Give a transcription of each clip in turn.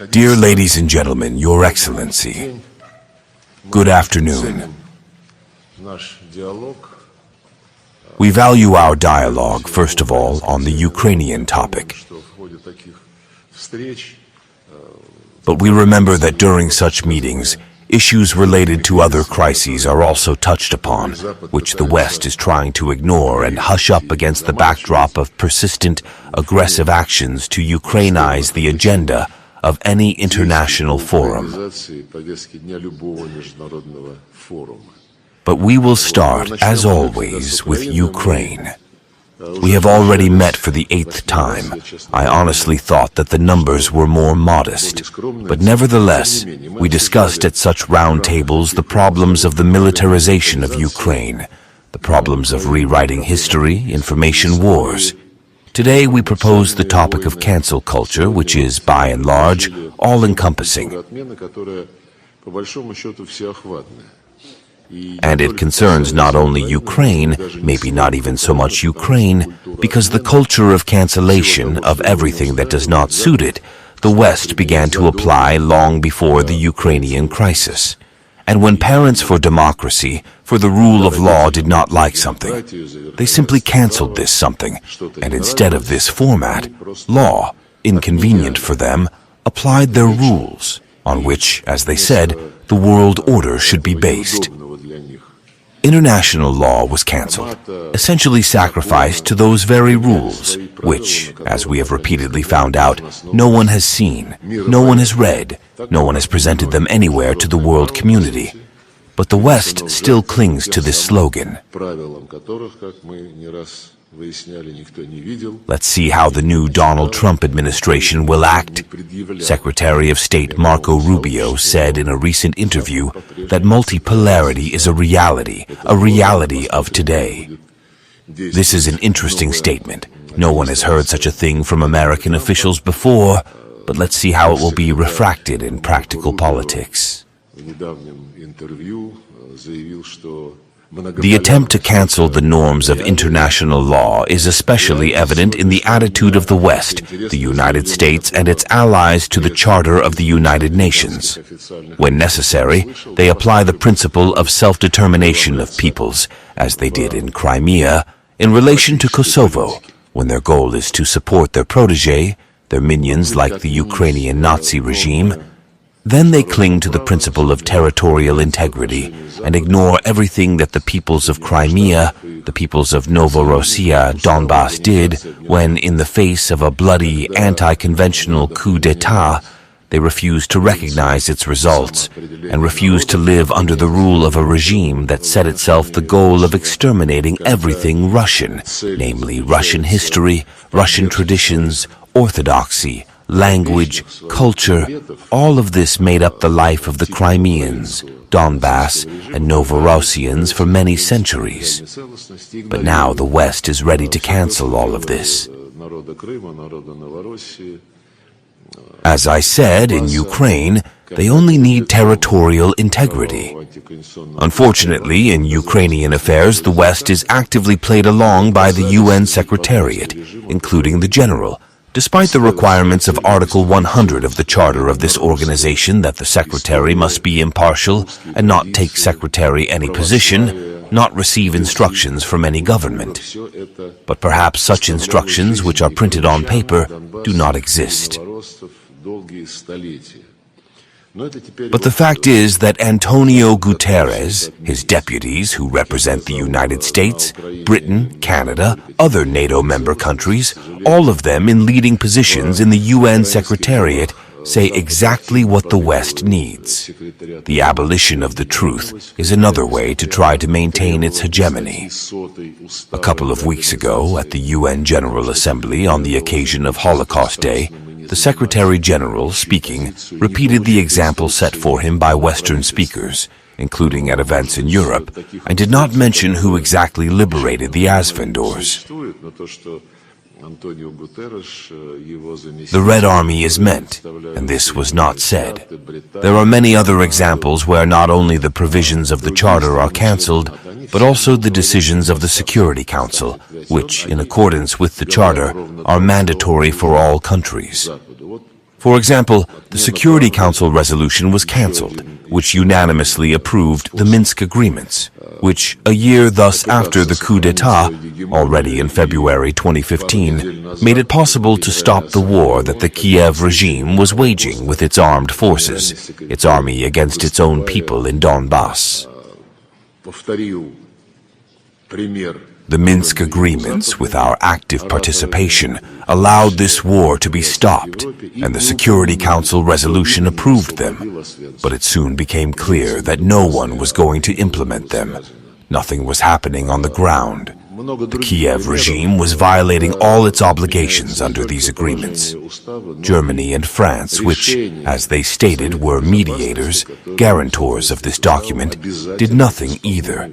Dear ladies and gentlemen, Your Excellency, good afternoon. We value our dialogue, first of all, on the Ukrainian topic. But we remember that during such meetings, issues related to other crises are also touched upon, which the West is trying to ignore and hush up against the backdrop of persistent, aggressive actions to Ukrainize the agenda of any international forum. But we will start, as always, with Ukraine. We have already met for the 8th time. I honestly thought that the numbers were more modest. But nevertheless, we discussed at such roundtables the problems of the militarization of Ukraine, the problems of rewriting history, information wars. Today we propose the topic of cancel culture, which is, by and large, all-encompassing. And it concerns not only Ukraine, maybe not even so much Ukraine, because the culture of cancellation of everything that does not suit it, the West began to apply long before the Ukrainian crisis. And when parents for democracy, for the rule of law did not like something, they simply canceled this something, and instead of this format, law, inconvenient for them, applied their rules, on which, as they said, the world order should be based. International law was cancelled, essentially sacrificed to those very rules, which, as we have repeatedly found out, no one has seen, no one has read, no one has presented them anywhere to the world community. But the West still clings to this slogan. Let's see how the new Donald Trump administration will act. Secretary of State Marco Rubio said in a recent interview that multipolarity is a reality of today. This is an interesting statement. No one has heard such a thing from American officials before, but let's see how it will be refracted in practical politics. The attempt to cancel the norms of international law is especially evident in the attitude of the West, the United States, and its allies to the Charter of the United Nations. When necessary, they apply the principle of self-determination of peoples, as they did in Crimea, in relation to Kosovo, when their goal is to support their protege, their minions like the Ukrainian Nazi regime. Then they cling to the principle of territorial integrity and ignore everything that the peoples of Crimea, the peoples of Novorossiya, Donbass did when, in the face of a bloody, anti-conventional coup d'etat, they refused to recognize its results and refused to live under the rule of a regime that set itself the goal of exterminating everything Russian, namely Russian history, Russian traditions, orthodoxy, language, culture. All of this made up the life of the Crimeans, Donbass, and Novorossians for many centuries. But now the West is ready to cancel all of this. As I said, in Ukraine, they only need territorial integrity. Unfortunately, in Ukrainian affairs, the West is actively played along by the UN Secretariat, including the General, despite the requirements of Article 100 of the Charter of this organization that the Secretary must be impartial and not take Secretary any position, not receive instructions from any government. But perhaps such instructions, which are printed on paper, do not exist. But the fact is that Antonio Guterres, his deputies who represent the United States, Britain, Canada, other NATO member countries, all of them in leading positions in the UN Secretariat, say exactly what the West needs. The abolition of the truth is another way to try to maintain its hegemony. A couple of weeks ago, at the UN General Assembly on the occasion of Holocaust Day, the Secretary-General, speaking, repeated the example set for him by Western speakers, including at events in Europe, and did not mention who exactly liberated the Asvendors. The Red Army is meant, and this was not said. There are many other examples where not only the provisions of the Charter are cancelled, but also the decisions of the Security Council, which, in accordance with the Charter, are mandatory for all countries. For example, the Security Council resolution was cancelled, which unanimously approved the Minsk agreements, which, a year thus after the coup d'etat, already in February 2015, made it possible to stop the war that the Kiev regime was waging with its armed forces, its army against its own people in Donbass. The Minsk agreements, with our active participation, allowed this war to be stopped, and the Security Council resolution approved them. But it soon became clear that no one was going to implement them. Nothing was happening on the ground. The Kiev regime was violating all its obligations under these agreements. Germany and France, which, as they stated, were mediators, guarantors of this document, did nothing either.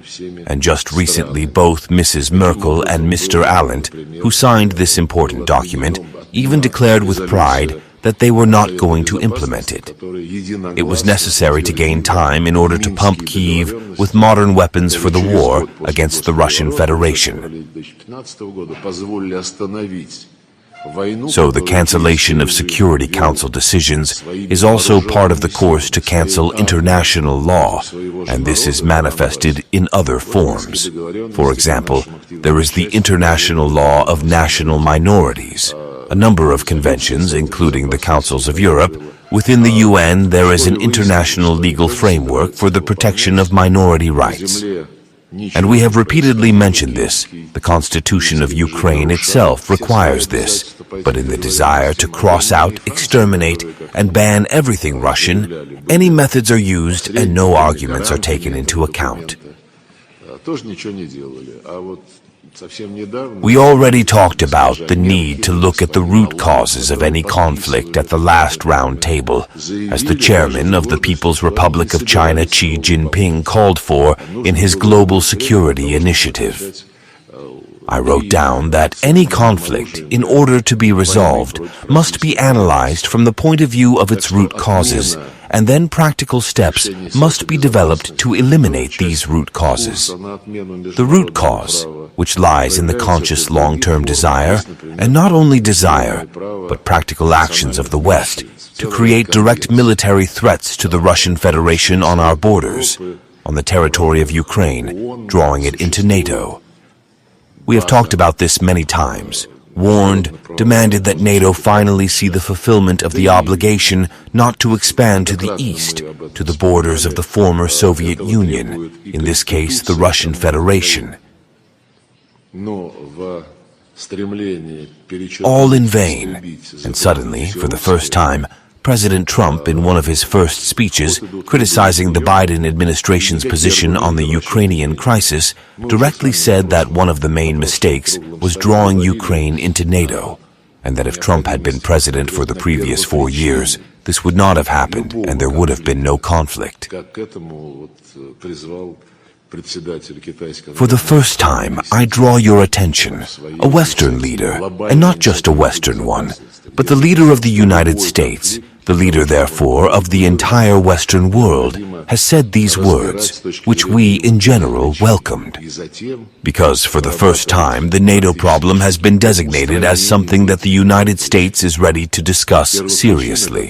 And just recently, both Mrs. Merkel and Mr. Allant, who signed this important document, even declared with pride that they were not going to implement it. It was necessary to gain time in order to pump Kyiv with modern weapons for the war against the Russian Federation. So the cancellation of Security Council decisions is also part of the course to cancel international law, and this is manifested in other forms. For example, there is the international law of national minorities. A number of conventions, including the Councils of Europe. Within the UN, there is an international legal framework for the protection of minority rights. And we have repeatedly mentioned this. The Constitution of Ukraine itself requires this. But in the desire to cross out, exterminate, and ban everything Russian, any methods are used and no arguments are taken into account. We already talked about the need to look at the root causes of any conflict at the last round table, as the chairman of the People's Republic of China, Xi Jinping, called for in his Global Security Initiative. I wrote down that any conflict, in order to be resolved, must be analyzed from the point of view of its root causes, and then practical steps must be developed to eliminate these root causes. The root cause, which lies in the conscious long-term desire, and not only desire, but practical actions of the West, to create direct military threats to the Russian Federation on our borders, on the territory of Ukraine, drawing it into NATO. We have talked about this many times, warned, demanded that NATO finally see the fulfillment of the obligation not to expand to the east, to the borders of the former Soviet Union, in this case the Russian Federation. All in vain, and suddenly, for the first time, President Trump, in one of his first speeches, criticizing the Biden administration's position on the Ukrainian crisis, directly said that one of the main mistakes was drawing Ukraine into NATO, and that if Trump had been president for the previous 4 years, this would not have happened, and there would have been no conflict. For the first time, I draw your attention, a Western leader, and not just a Western one, but the leader of the United States, the leader, therefore, of the entire Western world, has said these words, which we, in general, welcomed. Because, for the first time, the NATO problem has been designated as something that the United States is ready to discuss seriously.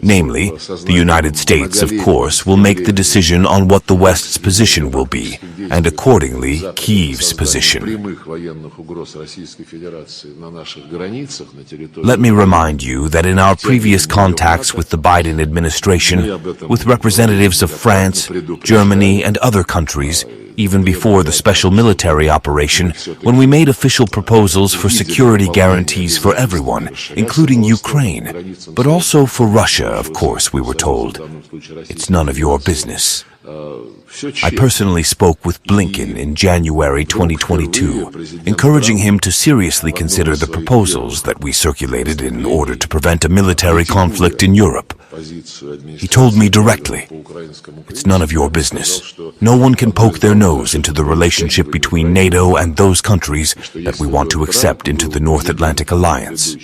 Namely, the United States, of course, will make the decision on what the West's position will be, and accordingly, Kyiv's position. Let me remind you that in our previous contacts with the Biden administration, with representatives of France, Germany, and other countries, even before the special military operation, when we made official proposals for security guarantees for everyone, including Ukraine, but also for Russia, of course, we were told. It's none of your business. I personally spoke with Blinken in January 2022, encouraging him to seriously consider the proposals that we circulated in order to prevent a military conflict in Europe. He told me directly, it's none of your business. No one can poke their nose into the relationship between NATO and those countries that we want to accept into the North Atlantic Alliance.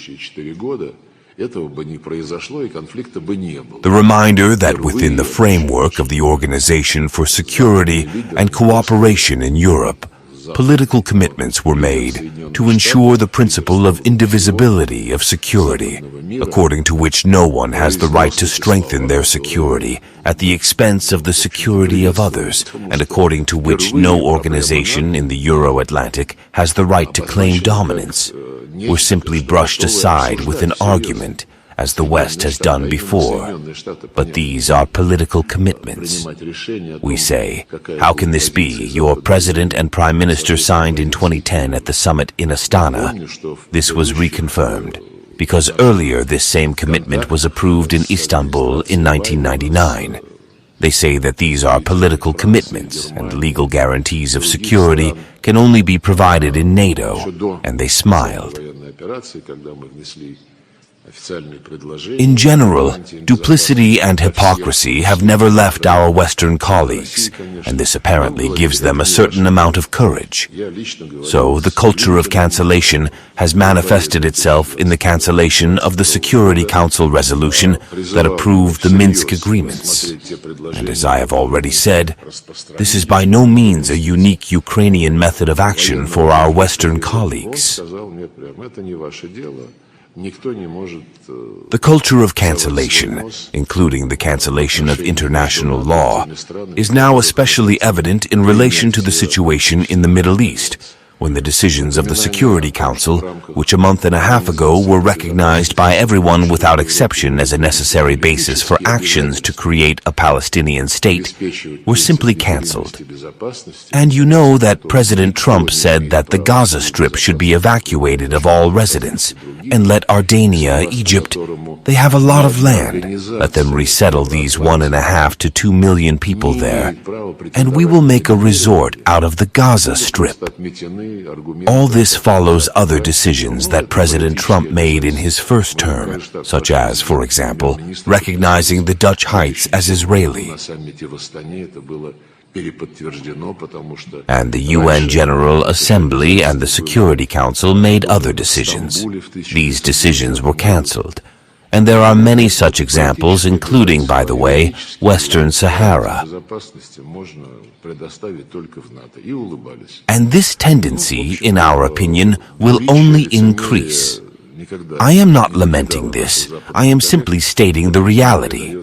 The reminder that within the framework of the Organization for Security and Cooperation in Europe, political commitments were made to ensure the principle of indivisibility of security, according to which no one has the right to strengthen their security at the expense of the security of others, and according to which no organization in the Euro-Atlantic has the right to claim dominance, were simply brushed aside with an argument, as the West has done before. But these are political commitments. We say, how can this be? Your President and Prime Minister signed in 2010 at the summit in Astana. This was reconfirmed, because earlier this same commitment was approved in Istanbul in 1999. They say that these are political commitments, and legal guarantees of security can only be provided in NATO, and they smiled. In general, duplicity and hypocrisy have never left our Western colleagues, and this apparently gives them a certain amount of courage. So the culture of cancellation has manifested itself in the cancellation of the Security Council resolution that approved the Minsk agreements. And as I have already said, this is by no means a unique Ukrainian method of action for our Western colleagues. The culture of cancellation, including the cancellation of international law, is now especially evident in relation to the situation in the Middle East, when the decisions of the Security Council, which a month and a half ago were recognized by everyone without exception as a necessary basis for actions to create a Palestinian state, were simply cancelled. And you know that President Trump said that the Gaza Strip should be evacuated of all residents, and let Jordania, Egypt, they have a lot of land. Let them resettle these 1.5 to 2 million people there, and we will make a resort out of the Gaza Strip. All this follows other decisions that President Trump made in his first term, such as, for example, recognizing the Dutch Heights as Israeli. And the UN General Assembly and the Security Council made other decisions. These decisions were cancelled. And there are many such examples, including, by the way, Western Sahara. And this tendency, in our opinion, will only increase. I am not lamenting this. I am simply stating the reality.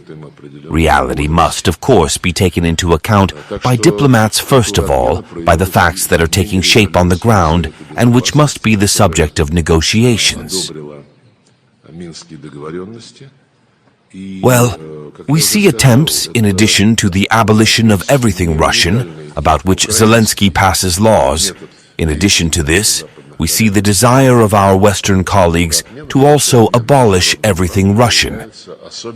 Reality must, of course, be taken into account by diplomats first of all, by the facts that are taking shape on the ground, and which must be the subject of negotiations. Well, we see attempts, in addition to the abolition of everything Russian, about which Zelensky passes laws. In addition to this, we see the desire of our Western colleagues to also abolish everything Russian.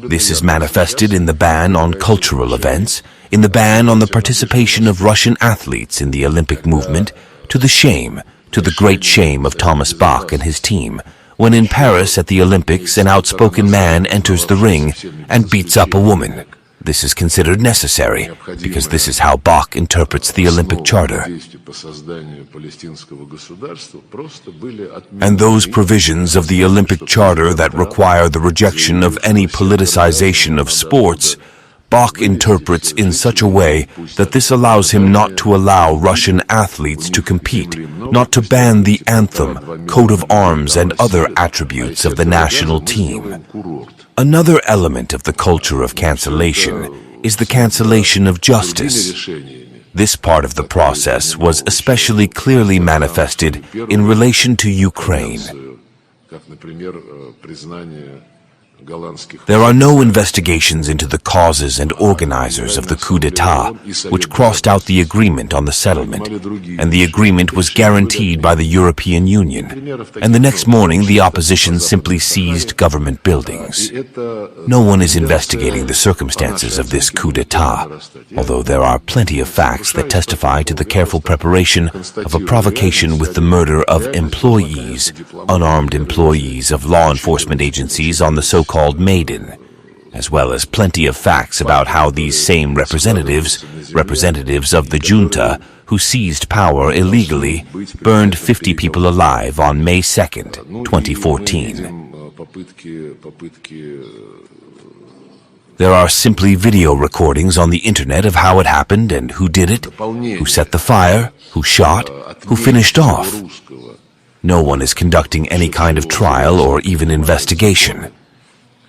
This is manifested in the ban on cultural events, in the ban on the participation of Russian athletes in the Olympic movement, to the great shame of Thomas Bach and his team, when in Paris at the Olympics an outspoken man enters the ring and beats up a woman. This is considered necessary, because this is how Bach interprets the Olympic Charter. And those provisions of the Olympic Charter that require the rejection of any politicization of sports, Bach interprets in such a way that this allows him not to allow Russian athletes to compete, not to ban the anthem, coat of arms, and other attributes of the national team. Another element of the culture of cancellation is the cancellation of justice. This part of the process was especially clearly manifested in relation to Ukraine. There are no investigations into the causes and organizers of the coup d'etat, which crossed out the agreement on the settlement, and the agreement was guaranteed by the European Union, and the next morning the opposition simply seized government buildings. No one is investigating the circumstances of this coup d'etat, although there are plenty of facts that testify to the careful preparation of a provocation with the murder of employees, unarmed employees of law enforcement agencies on the so-called Maidan, as well as plenty of facts about how these same representatives of the junta who seized power illegally, burned 50 people alive on May 2nd, 2014. There are simply video recordings on the internet of how it happened and who did it, who set the fire, who shot, who finished off. No one is conducting any kind of trial or even investigation.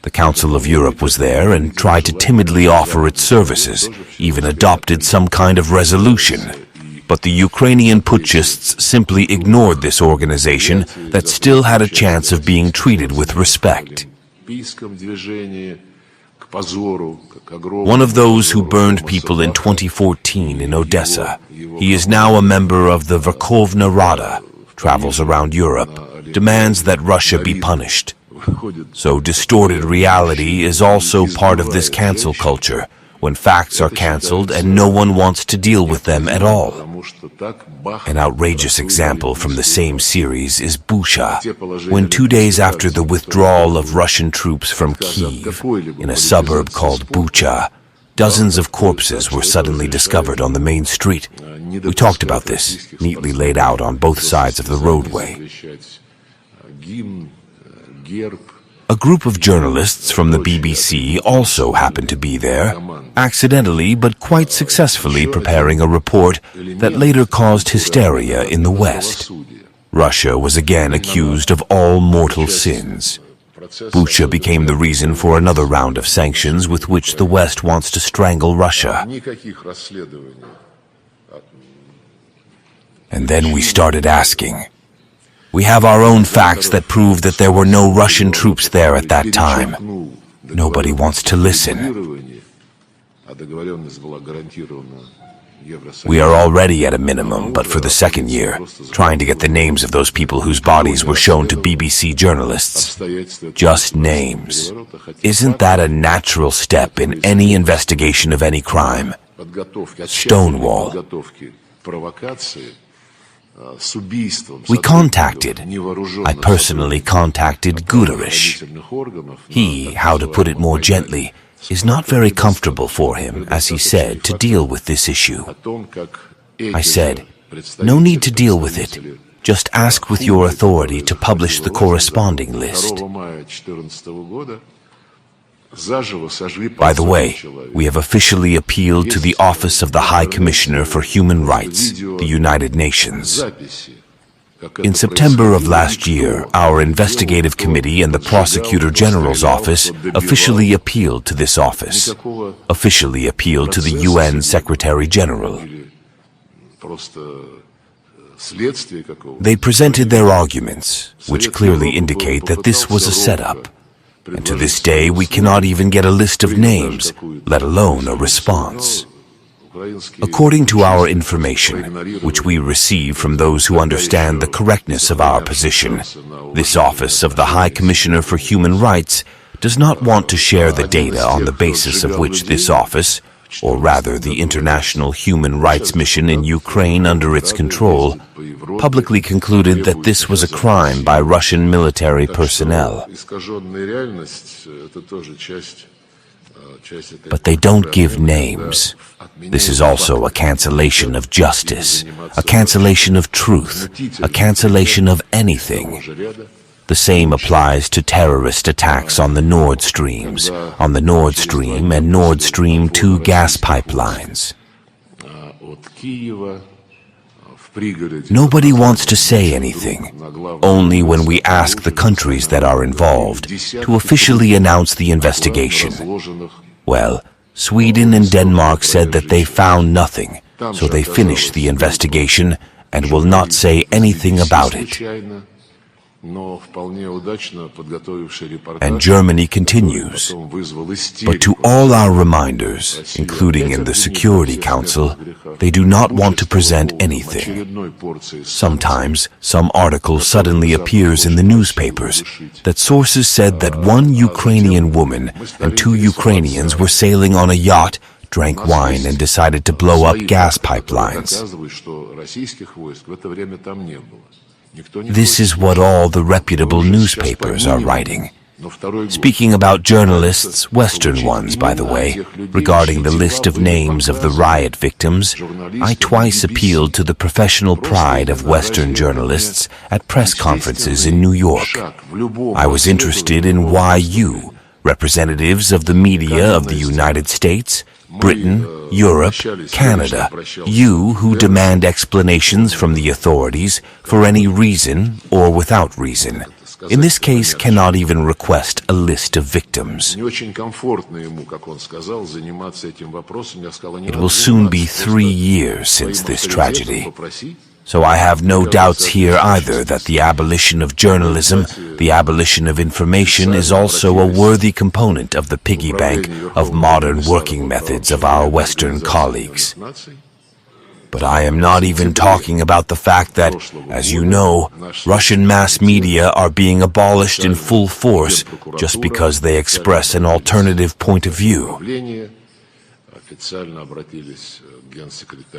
The Council of Europe was there and tried to timidly offer its services, even adopted some kind of resolution. But the Ukrainian putschists simply ignored this organization that still had a chance of being treated with respect. One of those who burned people in 2014 in Odessa, he is now a member of the Verkhovna Rada, travels around Europe, demands that Russia be punished. So distorted reality is also part of this cancel culture, when facts are cancelled and no one wants to deal with them at all. An outrageous example from the same series is Bucha, when 2 days after the withdrawal of Russian troops from Kyiv, in a suburb called Bucha, dozens of corpses were suddenly discovered on the main street. We talked about this, neatly laid out on both sides of the roadway. A group of journalists from the BBC also happened to be there, accidentally but quite successfully preparing a report that later caused hysteria in the West. Russia was again accused of all mortal sins. Bucha became the reason for another round of sanctions with which the West wants to strangle Russia. And then we started asking. We have our own facts that prove that there were no Russian troops there at that time. Nobody wants to listen. We are already at a minimum, but for the second year, trying to get the names of those people whose bodies were shown to BBC journalists. Just names. Isn't that a natural step in any investigation of any crime? Stonewall. We contacted, I personally contacted Guderish. He, how to put it more gently, is not very comfortable for him, as he said, to deal with this issue. I said, no need to deal with it. Just ask with your authority to publish the corresponding list. By the way, we have officially appealed to the Office of the High Commissioner for Human Rights, the United Nations. In September of last year, our investigative committee and the Prosecutor General's office officially appealed to this office, officially appealed to the UN Secretary General. They presented their arguments, which clearly indicate that this was a setup. And to this day, we cannot even get a list of names, let alone a response. According to our information, which we receive from those who understand the correctness of our position, this Office of the High Commissioner for Human Rights does not want to share the data on the basis of which this office, or rather the International Human Rights Mission in Ukraine under its control, publicly concluded that this was a crime by Russian military personnel. But they don't give names. This is also a cancellation of justice, a cancellation of truth, a cancellation of anything. The same applies to terrorist attacks on the Nord Streams, on the Nord Stream and Nord Stream 2 gas pipelines. Nobody wants to say anything, only when we ask the countries that are involved to officially announce the investigation. Well, Sweden and Denmark said that they found nothing, so they finished the investigation and will not say anything about it. And Germany continues. But to all our reminders, including in the Security Council, they do not want to present anything. Sometimes, some article suddenly appears in the newspapers that sources said that one Ukrainian woman and 2 Ukrainians were sailing on a yacht, drank wine, and decided to blow up gas pipelines. This is what all the reputable newspapers are writing. Speaking about journalists, Western ones, by the way, regarding the list of names of the riot victims, I twice appealed to the professional pride of Western journalists at press conferences in New York. I was interested in why you, representatives of the media of the United States, Britain, Europe, Canada, you who demand explanations from the authorities for any reason or without reason, in this case cannot even request a list of victims. It will soon be 3 years since this tragedy. So I have no doubts here either that the abolition of journalism, the abolition of information is also a worthy component of the piggy bank of modern working methods of our Western colleagues. But I am not even talking about the fact that, as you know, Russian mass media are being abolished in full force just because they express an alternative point of view.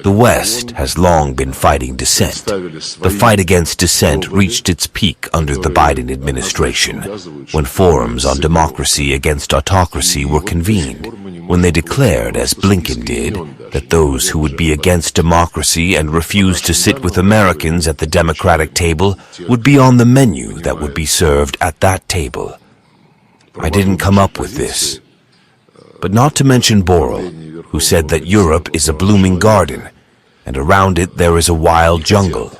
The West has long been fighting dissent. The fight against dissent reached its peak under the Biden administration, when forums on democracy against autocracy were convened, when they declared, as Blinken did, that those who would be against democracy and refuse to sit with Americans at the Democratic table would be on the menu that would be served at that table. I didn't come up with this. But not to mention Borrell, who said that Europe is a blooming garden, and around it there is a wild jungle.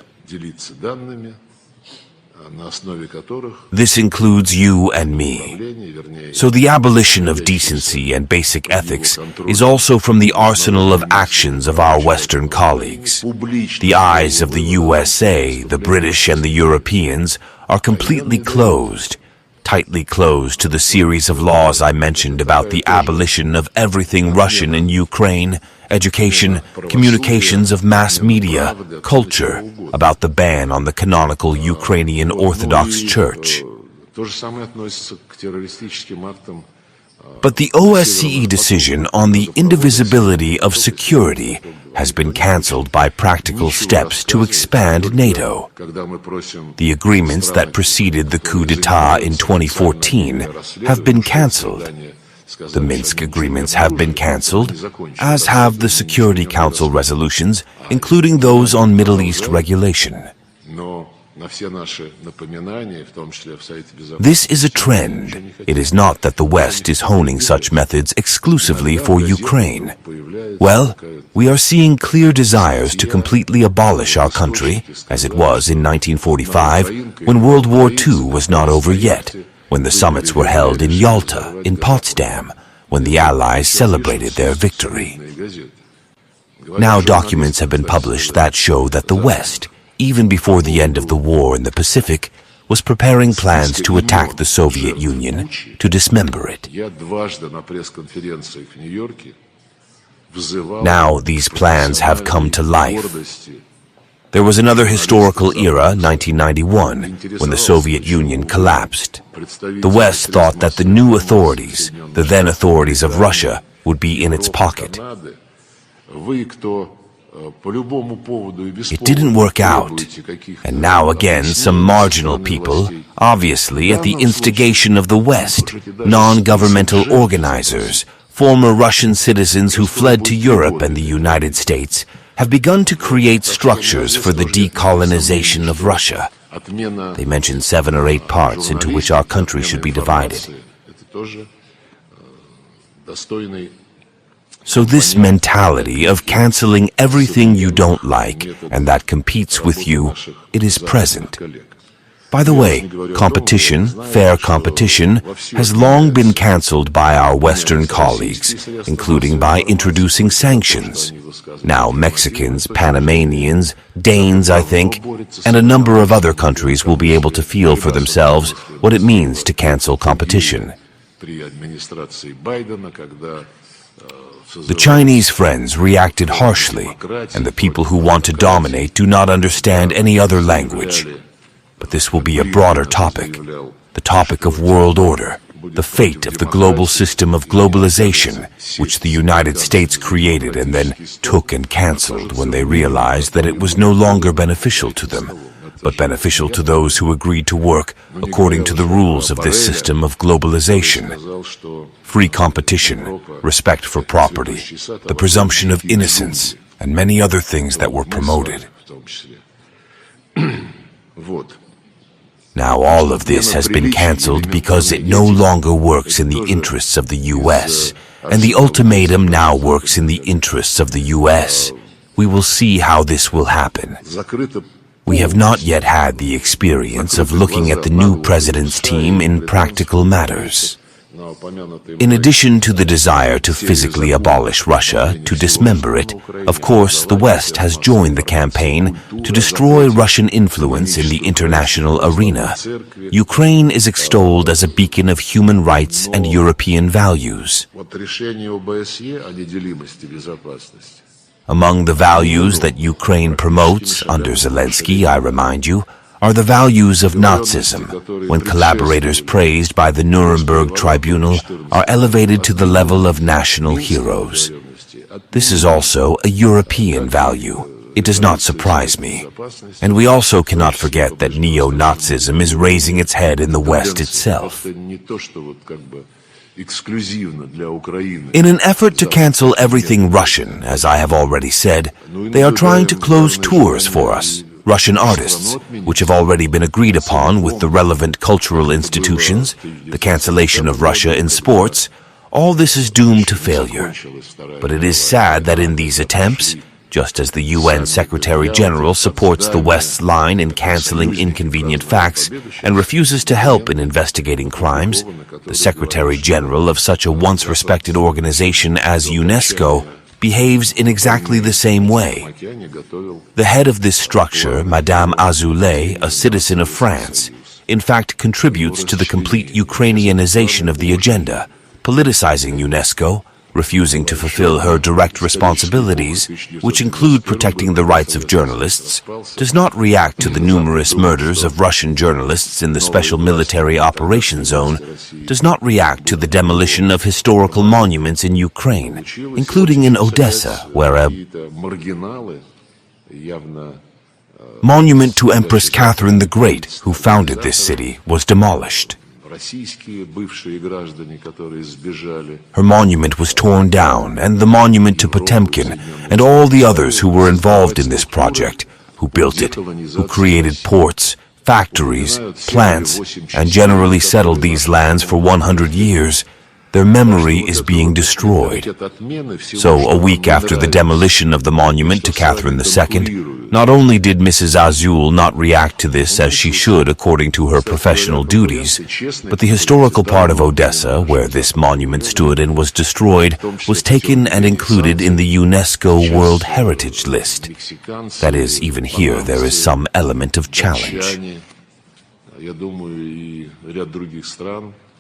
This includes you and me. So the abolition of decency and basic ethics is also from the arsenal of actions of our Western colleagues. The eyes of the USA, the British, and the Europeans are completely closed, tightly closed to the series of laws I mentioned about the abolition of everything Russian in Ukraine, education, communications of mass media, culture, about the ban on the canonical Ukrainian Orthodox Church. But the OSCE decision on the indivisibility of security has been cancelled by practical steps to expand NATO. The agreements that preceded the coup d'etat in 2014 have been cancelled. The Minsk agreements have been cancelled, as have the Security Council resolutions, including those on Middle East regulation. This is a trend. It is not that the West is honing such methods exclusively for Ukraine. Well, we are seeing clear desires to completely abolish our country, as it was in 1945, when World War II was not over yet, when the summits were held in Yalta, in Potsdam, when the Allies celebrated their victory. Now documents have been published that show that the West, even before the end of the war in the Pacific, was preparing plans to attack the Soviet Union, to dismember it. Now these plans have come to life. There was another historical era, 1991, when the Soviet Union collapsed. The West thought that the new authorities, the then authorities of Russia, would be in its pocket. It didn't work out, and now again some marginal people, obviously at the instigation of the West, non-governmental organizers, former Russian citizens who fled to Europe and the United States, have begun to create structures for the decolonization of Russia. They mention 7 or 8 parts into which our country should be divided. So this mentality of canceling everything you don't like and that competes with you, it is present. By the way, competition, fair competition, has long been cancelled by our Western colleagues, including by introducing sanctions. Now Mexicans, Panamanians, Danes, I think, and a number of other countries will be able to feel for themselves what it means to cancel competition. The Chinese friends reacted harshly, and the people who want to dominate do not understand any other language. But this will be a broader topic, the topic of world order, the fate of the global system of globalization, which the United States created and then took and cancelled when they realized that it was no longer beneficial to them. but beneficial to those who agreed to work according to the rules of this system of globalization. Free competition, respect for property, the presumption of innocence, and many other things that were promoted. Now all of this has been cancelled because it no longer works in the interests of the U.S., and the ultimatum now works in the interests of the U.S. We will see how this will happen. We have not yet had the experience of looking at the new president's team in practical matters. In addition to the desire to physically abolish Russia, to dismember it, of course, the West has joined the campaign to destroy Russian influence in the international arena. Ukraine is extolled as a beacon of human rights and European values. Among the values that Ukraine promotes under Zelensky, I remind you, are the values of Nazism, when collaborators praised by the Nuremberg Tribunal are elevated to the level of national heroes. This is also a European value. It does not surprise me. And we also cannot forget that neo-Nazism is raising its head in the West itself. In an effort to cancel everything Russian, as I have already said, they are trying to close tours for us. Russian artists, which have already been agreed upon with the relevant cultural institutions, the cancellation of Russia in sports, all this is doomed to failure. But it is sad that in these attempts, just as the UN Secretary General supports the West's line in canceling inconvenient facts and refuses to help in investigating crimes, the Secretary General of such a once respected organization as UNESCO behaves in exactly the same way. The head of this structure, Madame Azoulay, a citizen of France, in fact contributes to the complete Ukrainianization of the agenda, politicizing UNESCO, refusing to fulfill her direct responsibilities, which include protecting the rights of journalists, does not react to the numerous murders of Russian journalists in the special military operation zone, does not react to the demolition of historical monuments in Ukraine, including in Odessa, where a monument to Empress Catherine the Great, who founded this city, was demolished. Her monument was torn down, and the monument to Potemkin and all the others who were involved in this project, who built it, who created ports, factories, plants, and generally settled these lands for 100 years, their memory is being destroyed. So, a week after the demolition of the monument to Catherine II, not only did Mrs. Azul not react to this as she should according to her professional duties, but the historical part of Odessa, where this monument stood and was destroyed, was taken and included in the UNESCO World Heritage List. That is, even here there is some element of challenge.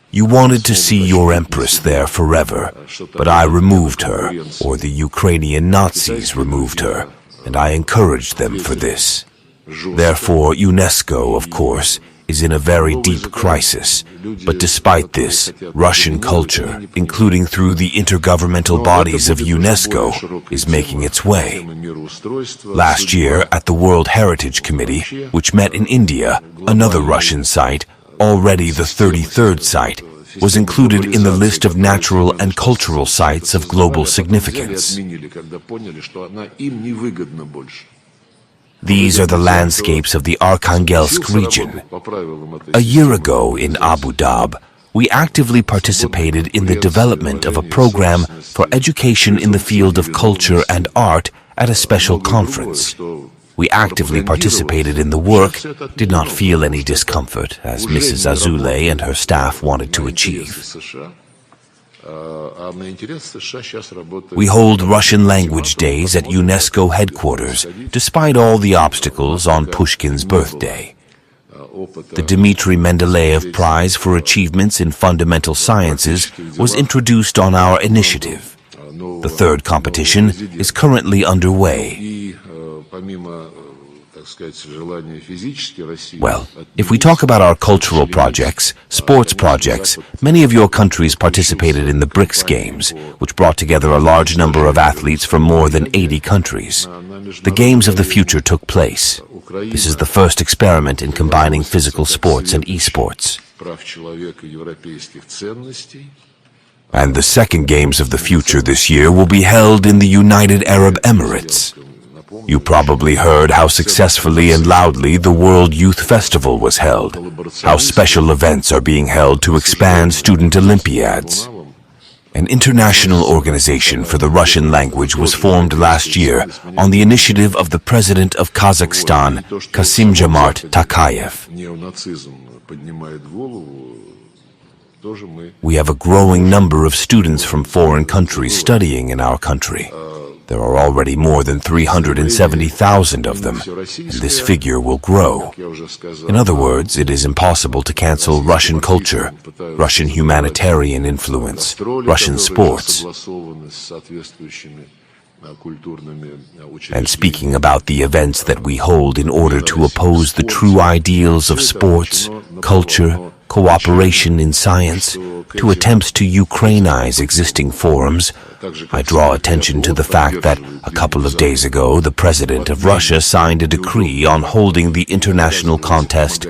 You wanted to see your empress there forever, but I removed her, or the Ukrainian Nazis removed her, and I encouraged them for this. Therefore, UNESCO, of course, is in a very deep crisis, but despite this, Russian culture, including through the intergovernmental bodies of UNESCO, is making its way. Last year, at the World Heritage Committee, which met in India, another Russian site, already the 33rd site, was included in the list of natural and cultural sites of global significance. These are the landscapes of the Arkhangelsk region. A year ago in Abu Dhabi, we actively participated in the development of a program for education in the field of culture and art at a special conference. We actively participated in the work, did not feel any discomfort, as Mrs. Azoulay and her staff wanted to achieve. We hold Russian language days at UNESCO headquarters, despite all the obstacles on Pushkin's birthday. The Dmitry Mendeleev Prize for Achievements in Fundamental Sciences was introduced on our initiative. The third competition is currently underway. Well, if we talk about our cultural projects, sports projects, many of your countries participated in the BRICS Games, which brought together a large number of athletes from more than 80 countries. The Games of the future took place. This is the first experiment in combining physical sports and esports. And the second Games of the Future this year will be held in the United Arab Emirates. You probably heard how successfully and loudly the World Youth Festival was held, how special events are being held to expand student Olympiads. An international organization for the Russian language was formed last year on the initiative of the President of Kazakhstan, Kassym-Jomart Tokayev. We have a growing number of students from foreign countries studying in our country. There are already more than 370,000 of them, and this figure will grow. In other words, it is impossible to cancel Russian culture, Russian humanitarian influence, Russian sports. And speaking about the events that we hold in order to oppose the true ideals of sports, culture, cooperation in science, to attempts to Ukrainize existing forums, I draw attention to the fact that a couple of days ago the President of Russia signed a decree on holding the international contest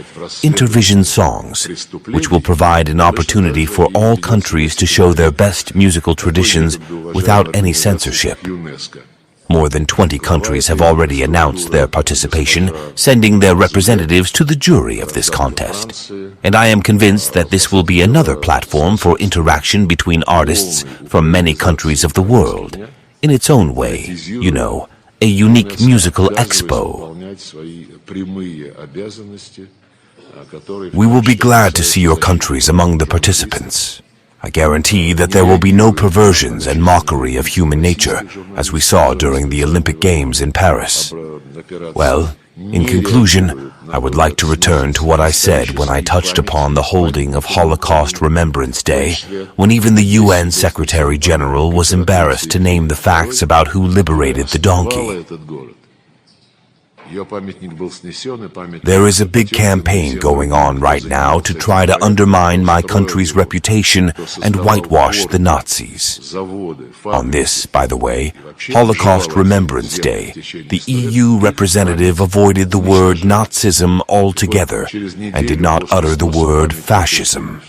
Intervision Songs, which will provide an opportunity for all countries to show their best musical traditions without any censorship. More than 20 countries have already announced their participation, sending their representatives to the jury of this contest. And I am convinced that this will be another platform for interaction between artists from many countries of the world. In its own way, you know, a unique musical expo. We will be glad to see your countries among the participants. I guarantee that there will be no perversions and mockery of human nature, as we saw during the Olympic Games in Paris. Well, in conclusion, I would like to return to what I said when I touched upon the holding of Holocaust Remembrance Day, when even the UN Secretary General was embarrassed to name the facts about who liberated the donkey. There is a big campaign going on right now to try to undermine my country's reputation and whitewash the Nazis. On this, by the way, Holocaust Remembrance Day, the EU representative avoided the word Nazism altogether and did not utter the word fascism.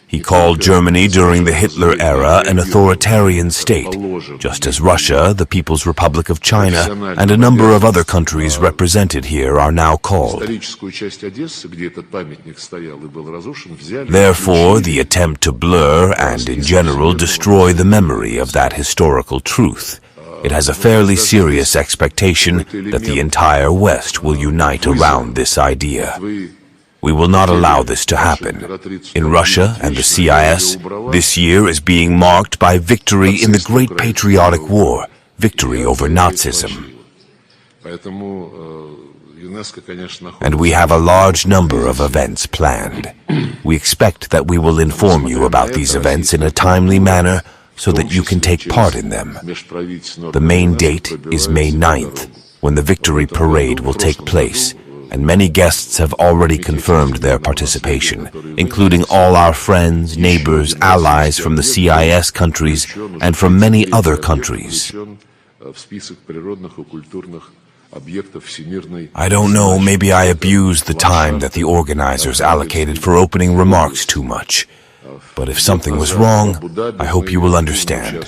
He called Germany during the Hitler era an authoritarian state, just as Russia, the People's Republic of China, and a number of other countries represented here are now called. Therefore, the attempt to blur and, in general, destroy the memory of that historical truth. It has a fairly serious expectation that the entire West will unite around this idea. We will not allow this to happen. In Russia and the CIS, this year is being marked by victory in the Great Patriotic War, victory over Nazism. And we have a large number of events planned. We expect that we will inform you about these events in a timely manner so that you can take part in them. The main date is May 9th, when the victory parade will take place, and many guests have already confirmed their participation, including all our friends, neighbors, allies from the CIS countries and from many other countries. I don't know, maybe I abused the time that the organizers allocated for opening remarks too much. But if something was wrong, I hope you will understand.